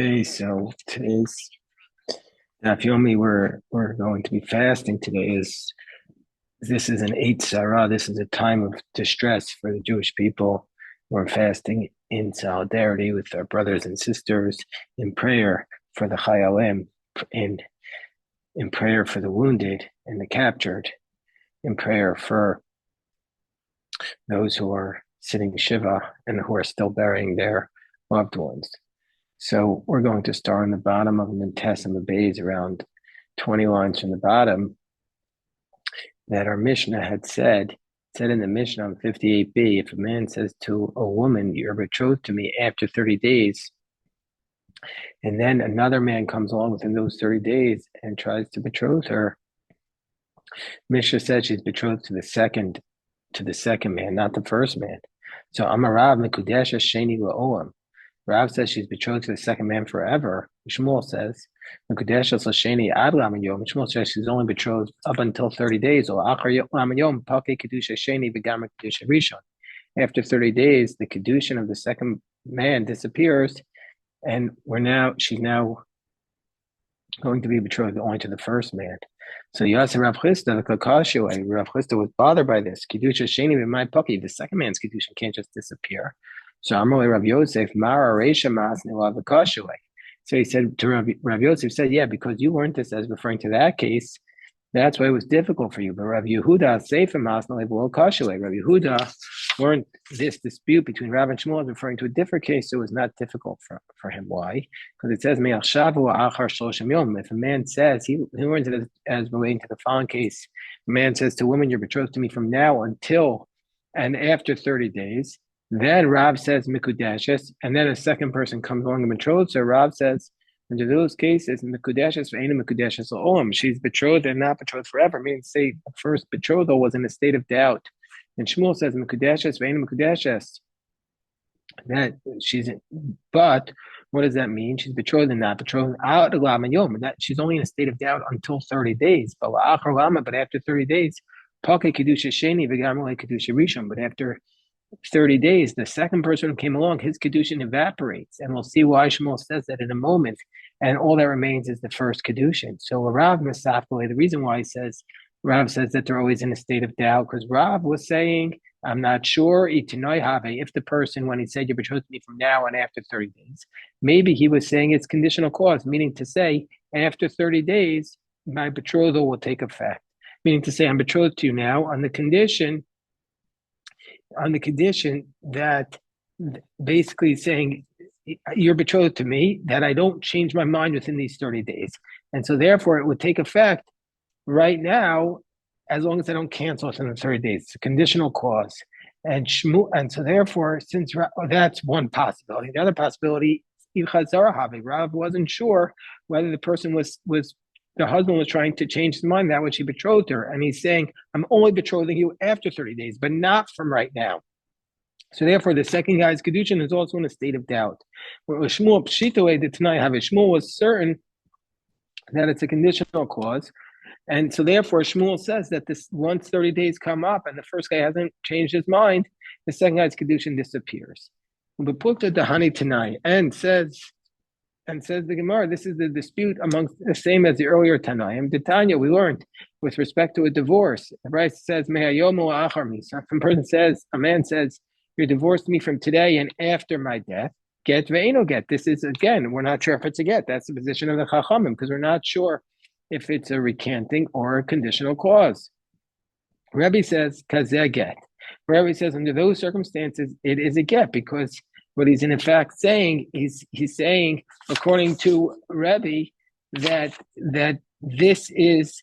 Okay, so today's Daf Yomi, we're going to be fasting today. This is an Eight Sarah. This is a time of distress for the Jewish people. We're fasting in solidarity with our brothers and sisters, in prayer for the Chayalim, in in prayer for the wounded and the captured, in prayer for those who are sitting Shiva and who are still burying their loved ones. So we're going to start on the bottom of Mentesima Bays, around 20 lines from the bottom, that our Mishnah had said in the Mishnah on 58b, if a man says to a woman, "You're betrothed to me," after 30 days, and then another man comes along within those 30 days and tries to betroth her, Mishnah said she's betrothed to the second man, not the first man. So Amarav Mekudesha Sheni La'olam. Rav says she's betrothed to the second man forever. Shmuel says, Shmuel says she's only betrothed up until 30 days. After 30 days, the Kiddushin of the second man disappears, and she's now going to be betrothed only to the first man. So Yasser Rav Chisda, the Kakashua, Rav Chisda was bothered by this. Kiddusha Sheni my puppy, the second man's Kiddushin can't just disappear. So Amalei Rav Yosef, Mara Reisha Mas Nilavakashua. So he said to Rav Yosef, said, yeah, because you learned this as referring to that case, that's why it was difficult for you. But Rav Yehuda, Sefer Mas Nilavakashua, Rav Yehuda learned this dispute between Rav and Shmuel as referring to a different case, so it was not difficult for him. Why? Because it says, if a man says, he learns it as relating to the following case, a man says to a woman, you're betrothed to me from now until and after 30 days. Then Rav says mikudeshes, and then a second person comes along and betrothed. So Rav says, under those cases, mikudeshes ve'ena mikudeshes olam. She's betrothed and not betrothed forever. Meaning, say the first betrothal was in a state of doubt, and Shmuel says mikudeshes ve'ena mikudeshes. That she's in, but what does that mean? She's betrothed and not betrothed. That she's only in a state of doubt until 30 days. But after 30 days, but after 30 days, the second person who came along, his Kiddushin evaporates. And we'll see why Shmuel says that in a moment. And all that remains is the first Kiddushin. So Rav Mesafle, the reason why Rav says that they're always in a state of doubt, because Rav was saying, I'm not sure, if the person, when he said you're betrothed to me from now and after 30 days, maybe he was saying it's conditional clause, meaning to say, after 30 days, my betrothal will take effect. Meaning to say, I'm betrothed to you now on the condition that basically saying you're betrothed to me, that I don't change my mind within these 30 days. And so therefore it would take effect right now, as long as I don't cancel within the 30 days. It's a conditional clause. And so therefore, since that's one possibility. The other possibility, Rav wasn't sure whether the person the husband was trying to change his mind that which he betrothed her. And he's saying, I'm only betrothing you after 30 days, but not from right now. So therefore, the second guy's Kiddushin is also in a state of doubt. Where Shmuel Pshitaway did tonight have it. Shmuel was certain that it's a conditional clause. And so therefore, Shmuel says that this once 30 days come up and the first guy hasn't changed his mind, the second guy's Kiddushin disappears. But put the Hani tonight and says the Gemara, this is the dispute amongst the same as the earlier Tanaim. The Tanya we learned with respect to a divorce. The Bryce says, a man says, you're divorced me from today and after my death. Get ve'eno get. This is, again, we're not sure if it's a get. That's the position of the Chachamim, because we're not sure if it's a recanting or a conditional clause. Rebbe says, kazeh get. Rebbe says, under those circumstances, it is a get, because what he's in fact saying, he's saying, according to Rebbe, that this is,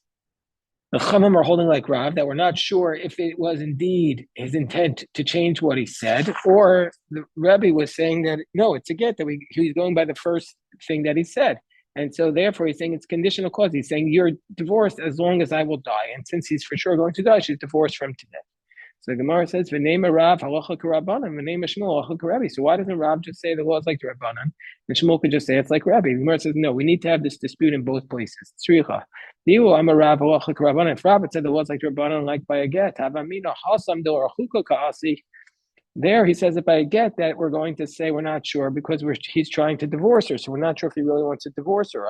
the Chachamim are holding like Rav, that we're not sure if it was indeed his intent to change what he said, or the Rebbe was saying that, no, it's a get, that he's going by the first thing that he said. And so therefore he's saying it's conditional clause. He's saying you're divorced as long as I will die. And since he's for sure going to die, she's divorced from today. So the Gemara says, "V'nei Rav halacha k'Rabbanan, v'nei Shmuel halacha k'Rebbe." So why doesn't Rav just say the law is like the Rabbanan, and Shmuel could just say it's like Rabbi? The Gemara says, no, we need to have this dispute in both places. Tzricha. I'm a Rav halacha k'Rabbanan. If Rav said the law is like the Rabbanan, like by a get, havamina hasam do or chuka ka'asi. There he says, if I get that, we're going to say we're not sure because he's trying to divorce her. So we're not sure if he really wants to divorce her.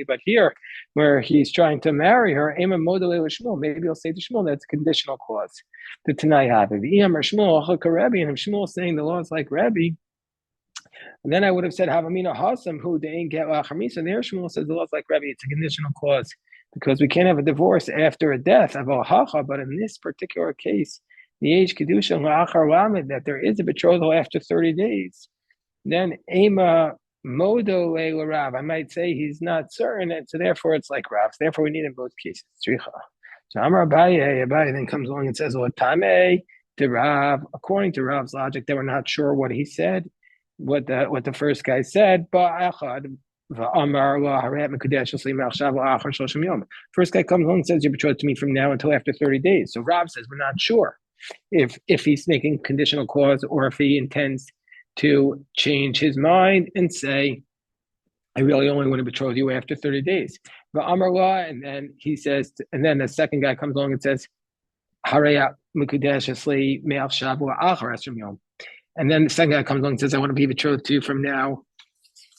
But here, where he's trying to marry her, maybe he'll say to Shmuel that's a conditional clause. The Tanai Haviv. And if Shmuel is saying the law is like Rabbi, and then I would have said Havamina Hasam who they ain't get Lachamisa. There Shmuel says the law is like Rabbi, it's a conditional clause because we can't have a divorce after a death of Hacha, but in this particular case, the age Kiddushin La'achar Lamed, that there is a betrothal after 30 days, then Ema Modo Rav, I might say he's not certain, and so therefore it's like Rav. Therefore we need in both cases. So Amar Abaye then comes along and says, well, Tame to Rav, according to Rav's logic, they were not sure what he said, what the first guy said, but first guy comes along and says, you're betrothed to me from now until after 30 days. So Rav says, we're not sure if he's making conditional clause or if he intends to change his mind and say, I really only want to betroth you after 30 days. But Amarla, and then he says, and then the second guy comes along and says, and then the second guy comes along and says, I want to be betrothed to you from now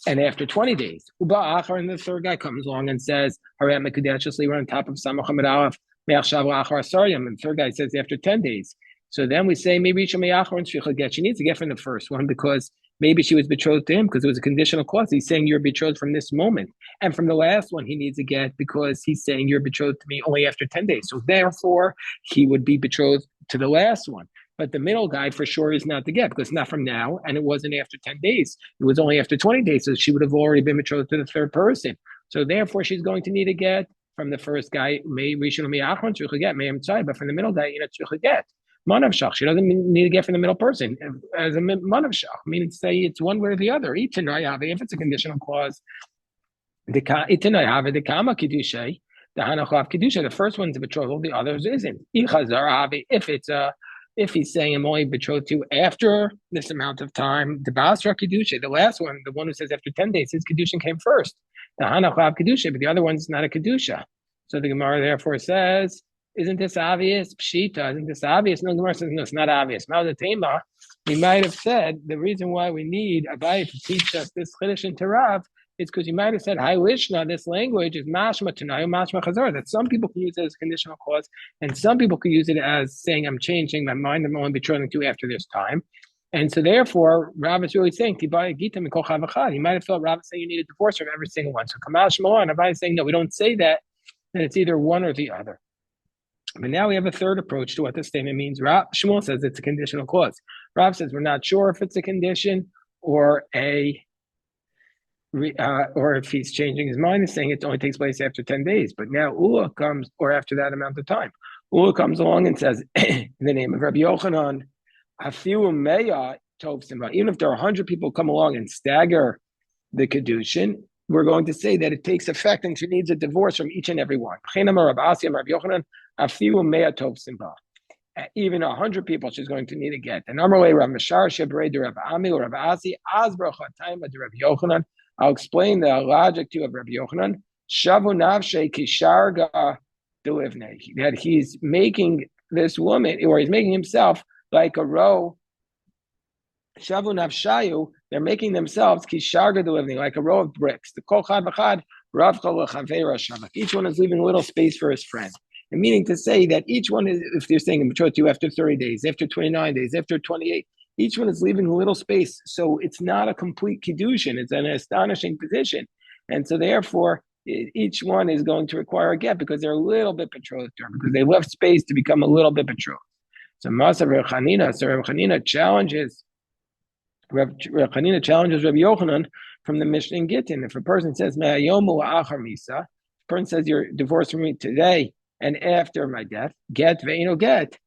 and after 20 days. And the third guy comes along and says, we're on top of Samachamad Aleph, and the third guy says after 10 days. So then we say maybe she needs to get from the first one because maybe she was betrothed to him because it was a conditional clause. He's saying you're betrothed from this moment. And from the last one, he needs to get because he's saying you're betrothed to me only after 10 days. So therefore, he would be betrothed to the last one. But the middle guy for sure is not to get because not from now, and it wasn't after 10 days. It was only after 20 days, so she would have already been betrothed to the third person. So therefore, she's going to need a get from the first guy, but from the middle guy, get. Manavshach. She doesn't need to get from the middle person as a manavshach. Meaning to say it's one way or the other. If it's a conditional clause, the kama kiddushay, the hanachav kiddushay. The first one's a betrothal, the others isn't. If he's saying I'm only betrothed to you after this amount of time, the basra kiddushay, the last one, the one who says after 10 days, his kiddushin came first. The hanachav kiddushay, but the other one's not a kiddusha. So the Gemara therefore says, isn't this obvious? Pshita, isn't this obvious? No, Gemara says, no, it's not obvious. We might have said the reason why we need Abaye to teach us this Kiddushin to Rav is because you might have said, Hi Lishna, this language is mashma tanayu, mashma chazar, that some people can use it as a conditional clause, and some people can use it as saying, I'm changing my mind, I'm only betrothing to you after this time. And so therefore, Rav is really saying, you might have thought Rav is saying you need a divorce from every single one. So Kamal Shmuel and Abaye is saying, no, we don't say that, and it's either one or the other. But now we have a third approach to what this statement means. Shmuel says it's a conditional clause. Rav says we're not sure if it's a condition or or if he's changing his mind and saying it only takes place after 10 days. But now Ula comes, or after that amount of time. Ula comes along and says, in the name of Rabbi Yochanan, even if there are 100 people come along and stagger the Kiddushin, we're going to say that it takes effect and she needs a divorce from each and every one. Even 100 people she's going to need a get. And I'll explain the logic to you of Rabbi Yochanan. That he's making this woman, or he's making himself like a row. Shavu nafshayu, they're making themselves kisharga delivning, like a row of bricks. The kol chad v'chad rav chol l'chavera shavak. Each one is leaving a little space for his friend. And meaning to say that each one is, if they're saying betrothed to you after 30 days, after 29 days, after 28, each one is leaving a little space. So it's not a complete kiddushin. It's an astonishing position. And so therefore, each one is going to require a get because they're a little bit betrothed to her, because they left space to become a little bit betrothed. So Masa Reb Chanina challenges Rabbi Yochanan from the Mishnah in Gittin. If a person says, a person says, you're divorced from me today and after my death, get ve'ino get.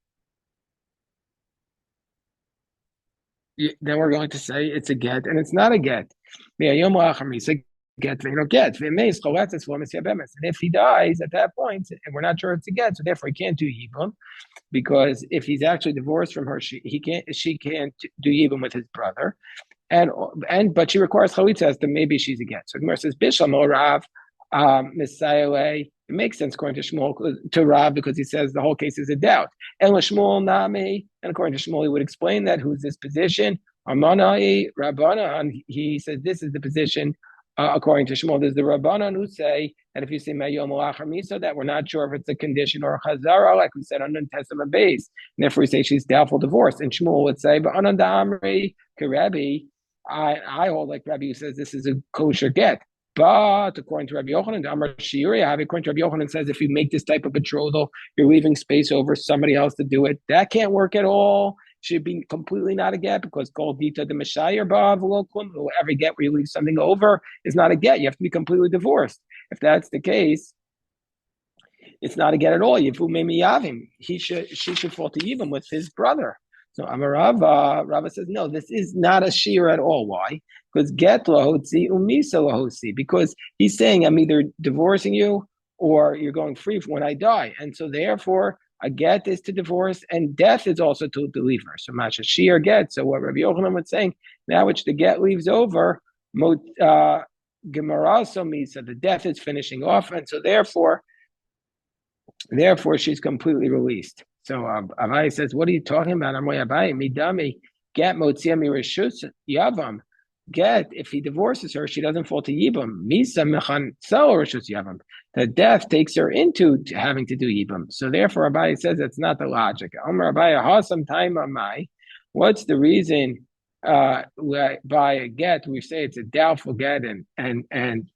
Then we're going to say it's a get and it's not a get. Get ve'ino get. And if he dies at that point, and we're not sure it's a get, so therefore he can't do yibum, because if he's actually divorced from her, she can't do yibum with his brother, but she requires chalitza as to maybe she's a get. So Gemara says Bishlam or Rav Messiah. It makes sense according to Shmuel, to Rav, because he says the whole case is a doubt. And Shmuel Nami, and according to Shmuel, he would explain that who's this position. Armanai Rabbanan, he says this is the position. According to Shmuel, there's the Rabbanan who say that if you say Mayom Lachar Misa, that we're not sure if it's a condition or a Chazara, like we said on the Testament base. And therefore, we say she's doubtful divorce. And Shmuel would say, but Ananda Amri Kerebi, I hold like Rabbi who says this is a kosher get. But according to Rabbi Yochanan, Amar Shiri, according to Rabbi Yochanan says if you make this type of betrothal, you're leaving space over somebody else to do it. That can't work at all. Should be completely not a get because Kol Dita the Meshayir Ba'av every get where you leave something over is not a get. You have to be completely divorced. If that's the case, it's not a get at all. Yifu Meyavim. She should fall to Yibam with his brother. So Rava says, no, this is not a shear at all. Why? Because get lahotzi umisa lahotzi. Because he's saying, I'm either divorcing you or you're going free when I die. And so therefore, a get is to divorce and death is also to deliver. So masha shear get. So what Rabbi Yochanan was saying, now which the get leaves over, gemara so misa, the death is finishing off. And so therefore she's completely released. So Abai says, what are you talking about? Amoy Abai, midami, get motzia mirishus yavam. Get, if he divorces her, she doesn't fall to yibam. Misa mechan sel rishus yavam. The death takes her into having to do yibam. So therefore, Abai says that's not the logic. Amar Abai, hasam time amai. What's the reason by a get we say it's a doubtful get and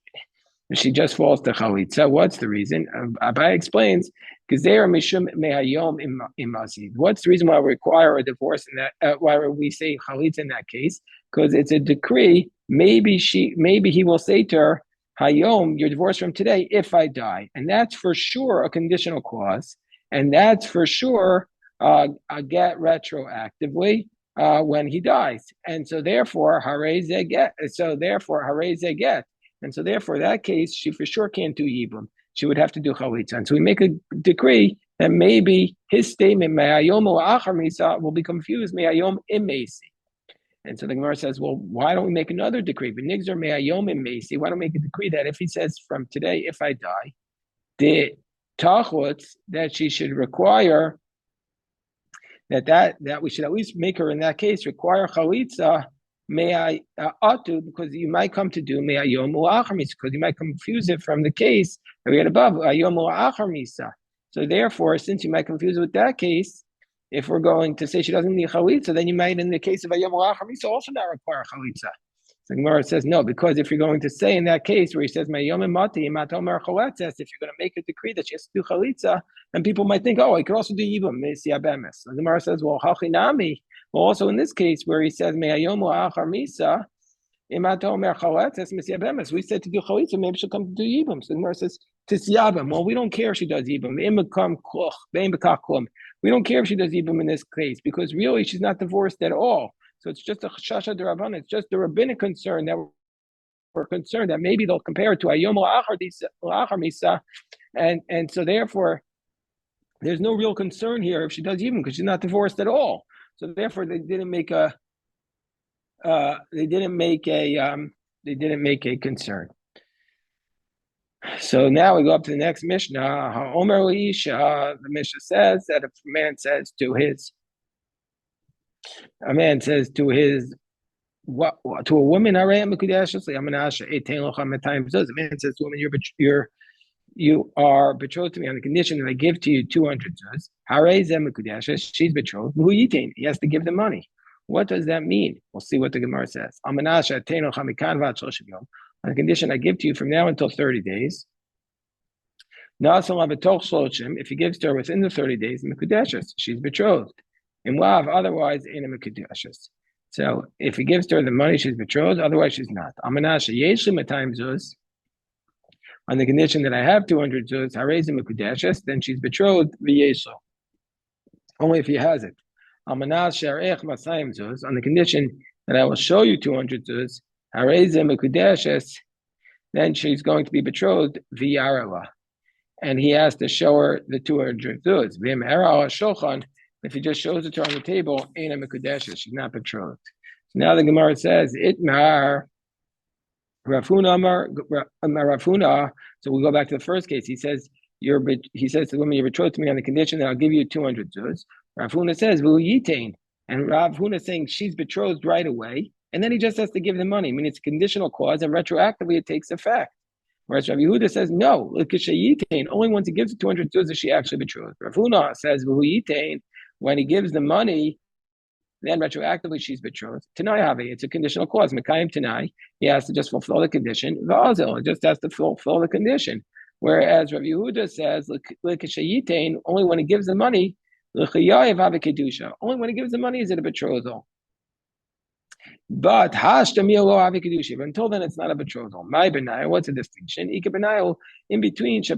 she just falls to chalitza? What's the reason? Abai explains, because they are mishum mehayom imasi. What's the reason why we require a divorce in that? Why we say chalitza in that case? Because it's a decree. Maybe he will say to her, hayom, you're divorced from today if I die, and that's for sure a conditional clause, and that's for sure a get retroactively when he dies, and so therefore harei ze get. So therefore harei ze get. And so therefore, in that case, she for sure can't do Yibum. She would have to do Chalitza. And so we make a decree that maybe his statement, Me'ayom Achar Misa, will be confused, Me'ayom Imesi. And so the Gemara says, well, why don't we make another decree? V'nigzer Me'ayom Imesi. Why don't we make a decree that if he says from today, if I die, the Tachutz, that she should require, that we should at least make her in that case require Chalitza, may I because you might come to do me'ayom u'achar misa, because you might confuse it from the case that we had above ayom u'achar misa. So therefore, since you might confuse it with that case, if we're going to say she doesn't need chalitza, then you might, in the case of ayom u'achar misa, also not require chalitza. So the Gemara says no, because if you're going to say in that case where he says me'ayom mati matomer chaletzes, if you're going to make a decree that she has to do chalitza, then people might think, oh, I could also do yibum me'si abemes. So the Gemara says, well, hachinami. Well, also in this case where he says me'ayom achar misa, imatomer chaletzes misi abemes, we said to do chalitza, maybe she'll come to do yibum. So the Gemara says tisyabim. Well, we don't care if she does yibum. We don't care if she does yibum in this case because really she's not divorced at all. So it's just a chashasha d'Rabbanan. It's just the rabbinic concern that we're concerned that maybe they'll compare it to ayom achar misa, and so therefore there's no real concern here if she does yibum because she's not divorced at all. So therefore, they didn't make a concern. So now we go up to the next Mishnah. The Mishnah says that if a man says to a woman, the man says to a woman, you are betrothed to me on the condition that I give to you 200 zuz. She's betrothed. He has to give the money. What does that mean? We'll see what the Gemara says. On the condition I give to you from now until 30 days. If he gives to her within the 30 days, she's betrothed. In Wav, otherwise, in a Mekudeshes. So if he gives to her the money, she's betrothed. Otherwise, she's not. On the condition that I have 200 zuz, harezim mekudeshes, then she's betrothed v'yesho. Only if he has it. On the condition that I will show you 200 zuz, harezim mekudeshes, then she's going to be betrothed v'yarela. And he has to show her the 200 zuz. If he just shows it to her on the table, ain't a mekudeshes, she's not betrothed. So now the Gemara says, Itmar. Rafuna Rafuna. So we go back to the first case. He says he says to the woman, you're betrothed to me on the condition that I'll give you 200 zuz. Rafuna says, "Will yitain?" And Rafuna is saying she's betrothed right away, and then he just has to give the money. I mean, it's a conditional clause, and retroactively it takes effect. Whereas Rabbi Yehuda says, no, only once he gives the 200 zuz is she actually betrothed. Rafuna says, when he gives the money, then retroactively she's betrothed. Tanai Havi, it's a conditional clause. Mekayim Tanai, he has to just fulfill the condition. Va'azel, he just has to fulfill the condition. Whereas Rabbi Yehuda says, only when he gives the money, only when he gives the money is it a betrothal. But until then, it's not a betrothal. My benayel, what's the distinction? In between, she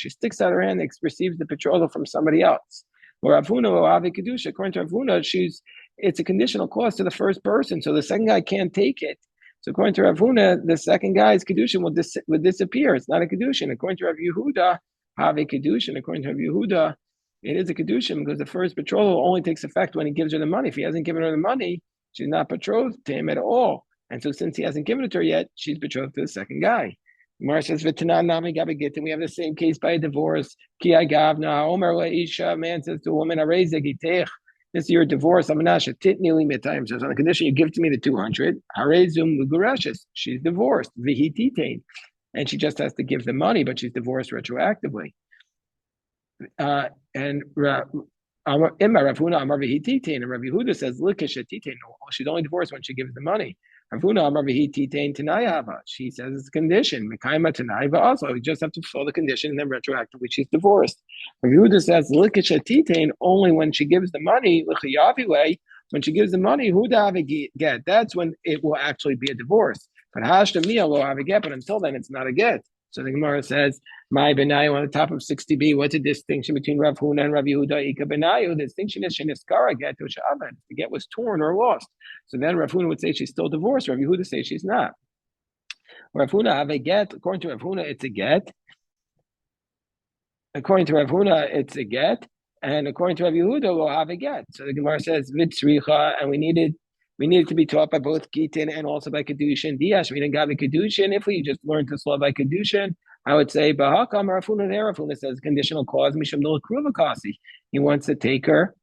sticks out her hand and receives the betrothal from somebody else. Or according to Ravuna, it's a conditional clause to the first person, so the second guy can't take it. So according to Ravuna, the second guy's Kiddushin would disappear. It's not a Kiddushin. According to Rav Yehuda, have a Kiddushin. According to Rav Yehuda, it is a Kiddushin because the first betrothal only takes effect when he gives her the money. If he hasn't given her the money, she's not betrothed to him at all. And so since he hasn't given it to her yet, she's betrothed to the second guy. Gemara says, and we have the same case by a divorce. Man says to a woman, this is your divorce. So on the condition you give to me the 200, she's divorced. And she just has to give the money, but she's divorced retroactively. And Rav Yehuda says, she's only divorced when she gives the money. She says it's a condition. Also, we just have to fulfill the condition, and then retroactively she's divorced. Rav Yehuda says, only when she gives the money, when she gives the money, get. That's when it will actually be a divorce. But until then, it's not a get. So the Gemara says, "My benayu on the top of 60b. What's the distinction between Rav Huna and Rav Yehuda? Ika benayu. The distinction is sheniskara get to she'avad. The get was torn or lost. So then Rav Huna would say she's still divorced. Rav Yehuda says she's not. Rav Huna have a get. According to Rav Huna, it's a get. According to Rav Huna, it's a get, and according to Rav Yehuda, we'll have a get. So the Gemara says vitzricha, and we needed to be taught by both Gitin and also by Kiddushin. Diash, we didn't got the Kiddushin. If we just learned this law by Kiddushin, I would say, Bahakam Rafuna there. Rafuna says conditional clause, Misham Nul Kruvakasi. He wants to take her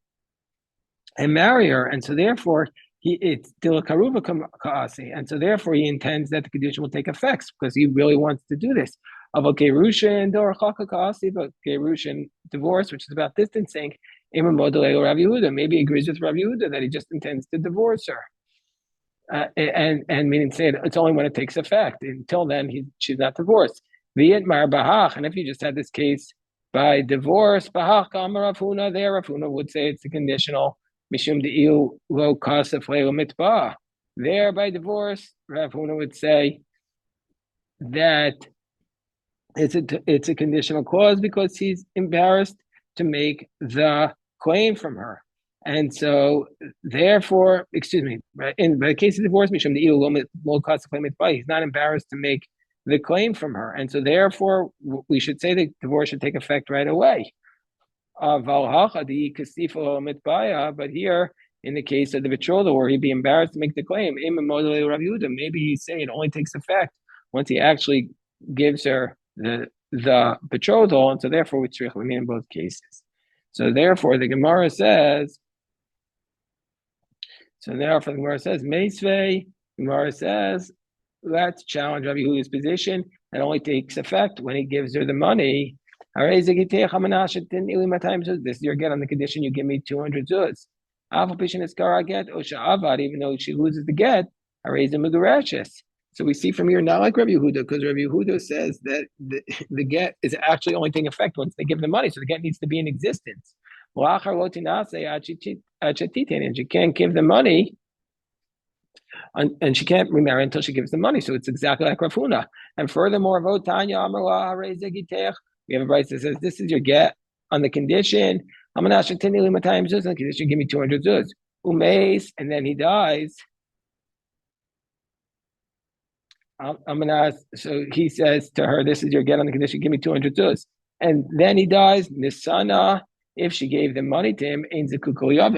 and marry her. And so therefore, it's Dilakaruva Kasi. And so therefore, he intends that the Kiddushin will take effect because he really wants to do this. Of a Gerushin, Dorachaka Kasi, but Gerushin divorce, which is about distancing. Maybe he agrees with Rav Yehuda that he just intends to divorce her, and meaning say it's only when it takes effect. Until then, she's not divorced. And if you just had this case by divorce, Rav Huna would say it's a conditional. There by divorce, Rav Huna would say that it's a conditional clause because he's embarrassed to make the claim from her. And so therefore, in the case of divorce, he's not embarrassed to make the claim from her. And so therefore, we should say that divorce should take effect right away. But here, in the case of the betrothal, where he'd be embarrassed to make the claim, maybe he's saying it only takes effect once he actually gives her the betrothal, and so therefore we mean in both cases. So therefore the Gemara says, Meisvei, Gemara says, let's challenge Rabbi Yehuda's position. That only takes effect when he gives her the money. This is your get on the condition you give me 200 zuz. Even though she loses the get, so we see from here, not like Rabbi Yehuda, because Rabbi Yehuda says that the get is actually only taking effect once they give the money, so the get needs to be in existence. And she can't give the money, and she can't remarry until she gives the money. So it's exactly like Rav Huna. And furthermore, we have a price that says, this is your get on the condition, on the condition, give me 200 zuz. And then he dies. So he says to her, this is your get on the condition, give me 200 zuz. And then he dies. Nisana, if she gave the money to him,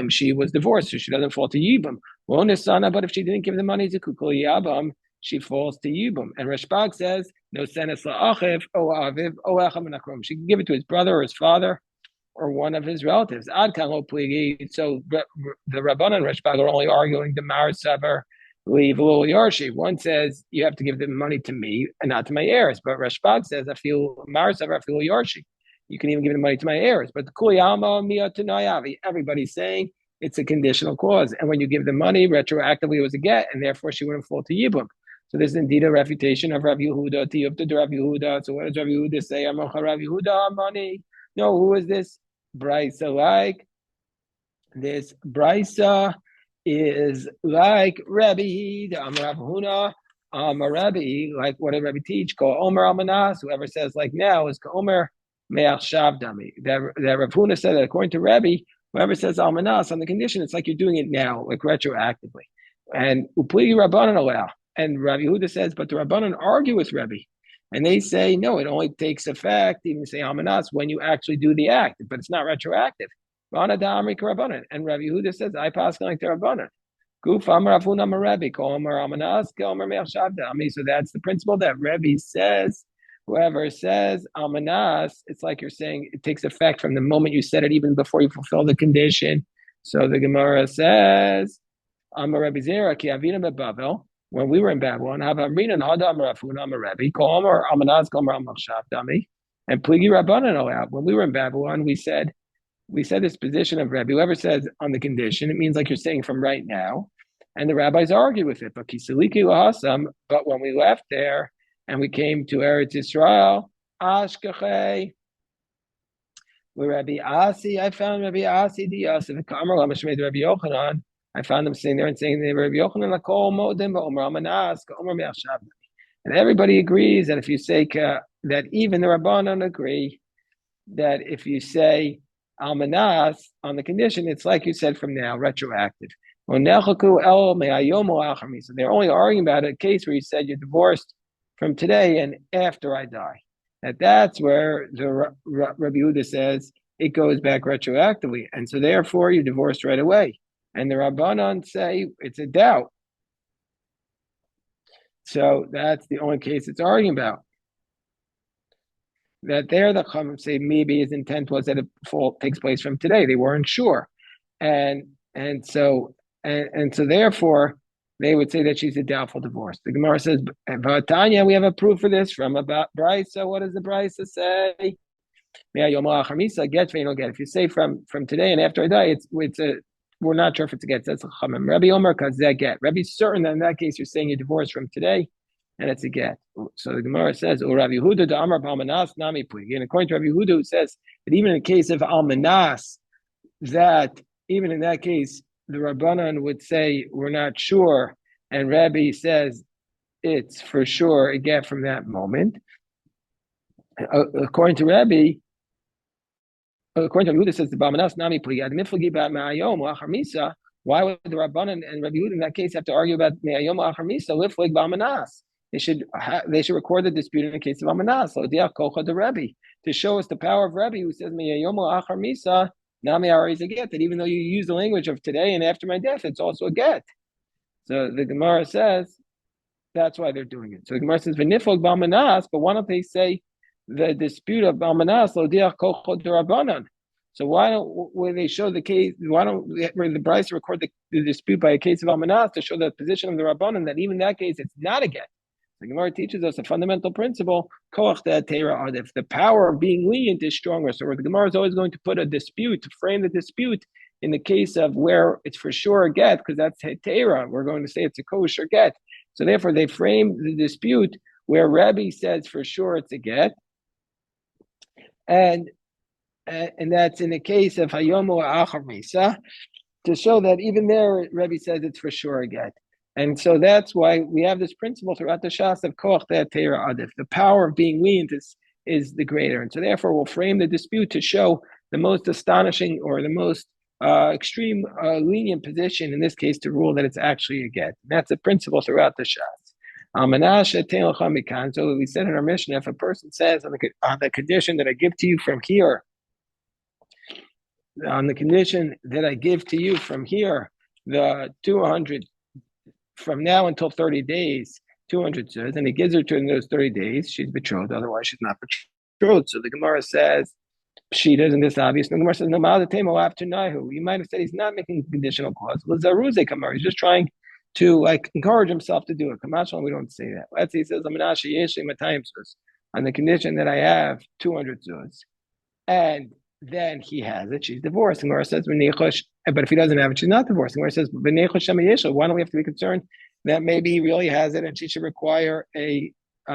she was divorced, so she doesn't fall to Yibam. Well, Nisana, but if she didn't give the money to Kukul Yabam, she falls to Yibum. And Rashbag says, no senes la'achiv, o aviv, o echam menachrom. She can give it to his brother or his father or one of his relatives. Ad kan lo pligi. So the Rabbanan and Rashbag are only arguing the Mar Savar, leave little Yarshi. One says you have to give the money to me and not to my heirs. But Rashbag says, I feel Mar Savar, I feel Yarshi. You can even give the money to my heirs. But the Kuliyama Mia Tanayavi, everybody's saying it's a conditional clause. And when you give the money, retroactively it was a get, and therefore she wouldn't fall to Yibum. So there's indeed a refutation of Rav Yehuda, Tiyufta to Rav Yehuda. So what does Rav Yehuda say? Amocha Rav Yehuda money. No, who is this Brisa like? This Brisa is like Rabbi, the Rav Huna, Rabbi, like what did Rabbi teach? Call Omer Almanas. Whoever says like now is Omer Me'ach Shavdami. That Rav Huna said that according to Rabbi, whoever says Almanas on the condition, it's like you're doing it now, like retroactively. And Upligi Rabbanan allow. And Rabbi Yehuda says, but the Rabbanan argue with Rabbi. And they say, no, it only takes effect, even say Almanas, when you actually do the act, but it's not retroactive. And Rabbi Yehuda says, I pass like the Rabbanan. So that's the principle that Rebbe says. Whoever says Almanas, it's like you're saying it takes effect from the moment you said it, even before you fulfill the condition. So the Gemara says, Amar Rebbe Zera ki avina beBavel. When we were in Babylon, have Amrina Hada Amar Rafuna Amar Rebbe Kol Amar Almanas Kol Amar Amar Shavdami and Pligi Rabbanan allowed. When we were in Babylon, we said this position of Rebbe. Whoever says on the condition, it means like you're saying from right now. And the rabbis argue with it. But Kisaliki Lahasam, but when we left there and we came to Eretz Yisrael, Ashkachei, with Rabbi Asi, I found Rabbi Asi the Yosef, Kamar Lamashmed Rabbi Yochanan. I found them sitting there and saying, Rabbi Yochanan, Lakol Modim, Omer Amanas, Omer Me'achshav. And everybody agrees that if you say that even the Rabbanan agree that if you say Almanas on the condition, it's like you said from now, retroactive. So they're only arguing about a case where you said you're divorced from today and after I die. That's where the Rabbi Yehuda says it goes back retroactively. And so therefore you divorced right away. And the Rabbanan say it's a doubt. So that's the only case it's arguing about. That there the Chachamim say maybe his intent was that a fault takes place from today. They weren't sure. And so therefore they would say that she's a doubtful divorce. The Gemara says, Tanya, we have a proof for this from about Brisa. What does the Brisa say? Get, if you say from today and after I die, we're not sure if it's a get. That's a Chachamim. Rabbi Omer kazeh get. Rabbi's certain that in that case you're saying you're divorced from today, and it's a get. So the Gemara says, Rabbi Yehuda da Amar Almanas nami pligi. And according to Rabbi Yehuda, who says that even in the case of Almanas, that even in that case, the Rabbanan would say we're not sure, and Rabbi says it's for sure a get from that moment. According to Rabbi, according to Yehuda, says the Bamanas Nami Pliyad Miflagi Ba Ma'ayom Lachar Misa. Why would the Rabbanan and Rabbi Yehuda in that case have to argue about Ma'ayom Lachar Misa? Liflig Bamanas. They should record the dispute in the case of Amanas. So Diach Kocha the Rabbi to show us the power of Rabbi who says Ma'ayom Lachar Misa. Nami is a get, that even though you use the language of today and after my death, it's also a get. So the Gemara says that's why they're doing it. So the Gemara says V'niflog Bamanas, but why don't they say the dispute of Balmanas lo diach kochod rabbanan? So why don't when they show the case? Why don't the Brisa record the dispute by a case of Balmanas to show the position of the rabbanan that even in that case it's not a get? The Gemara teaches us a fundamental principle: koach te'atera adif. The power of being lenient is stronger. So the Gemara is always going to put a dispute to frame the dispute in the case of where it's for sure a get, because that's te'atera. We're going to say it's a kosher get. So therefore, they frame the dispute where Rabbi says for sure it's a get. And that's in the case of Hayomu Achar Misa, to show that even there, Rebbe says it's for sure a get. And so that's why we have this principle throughout the Shas of Koach Te'atera Adif. The power of being lenient is the greater. And so therefore we'll frame the dispute to show the most astonishing or the most extreme lenient position, in this case, to rule that it's actually a get. And that's a principle throughout the Shas. So we said in our mission, if a person says on the condition that I give to you from here, on the condition that I give to you from here, the 200 from now until 30 days, 200 zuz, and he gives her to in those 30 days, she's betrothed. Otherwise, she's not betrothed. So the Gemara says, she doesn't this obvious. The Gemara says, no, after Nahu. You might have said he's not making a conditional clause. He's just trying to like encourage himself to do it. We don't say that. Let's say he says, on the condition that I have 200 zuz. And then he has it, she's divorced. And Gemara says, but if he doesn't have it, she's not divorced. And Gemara says, why don't we have to be concerned that maybe he really has it and she should require a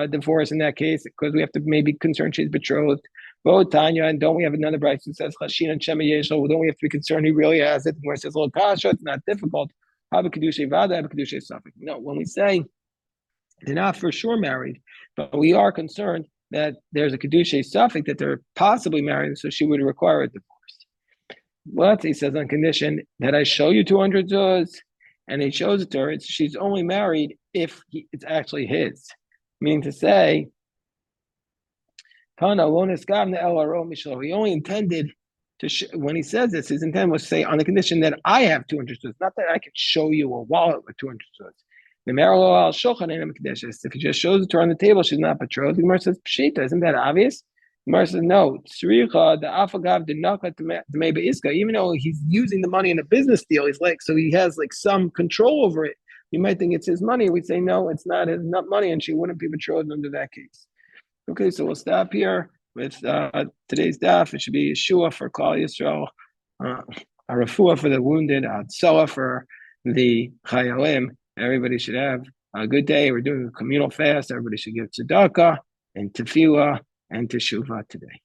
divorce in that case? Because we have to maybe concerned she's betrothed. Tanya, and don't we have another bride that says Chashin and Shema Yeshel? Don't we have to be concerned he really has it? Where it says Lo Kasha, it's not difficult. Have a Kiddushin Vada, have a Kiddushin Suffolk. No, when we say they're not for sure married, but we are concerned that there's a Kiddushin Suffolk that they're possibly married, so she would require a divorce. What he says on condition that I show you 200 zuz, and he shows it to her, she's only married if it's actually his. Meaning to say, he only intended to, when he says this, his intent was to say on the condition that I have 200 zuz, not that I can show you a wallet with 200 zuz. If he just shows it to her on the table, she's not betrothed. The Gemara says, Pshita, isn't that obvious? The Gemara says, no. Even though he's using the money in a business deal, he's like, so he has like some control over it. You might think it's his money. We'd say, no, it's not his money, and she wouldn't be betrothed under that case. Okay, so we'll stop here with today's daf. It should be Yeshua for Klal Yisrael, a refuah for the wounded, a tzolah for the chayalim. Everybody should have a good day. We're doing a communal fast. Everybody should give tzedakah and tefillah and teshuvah today.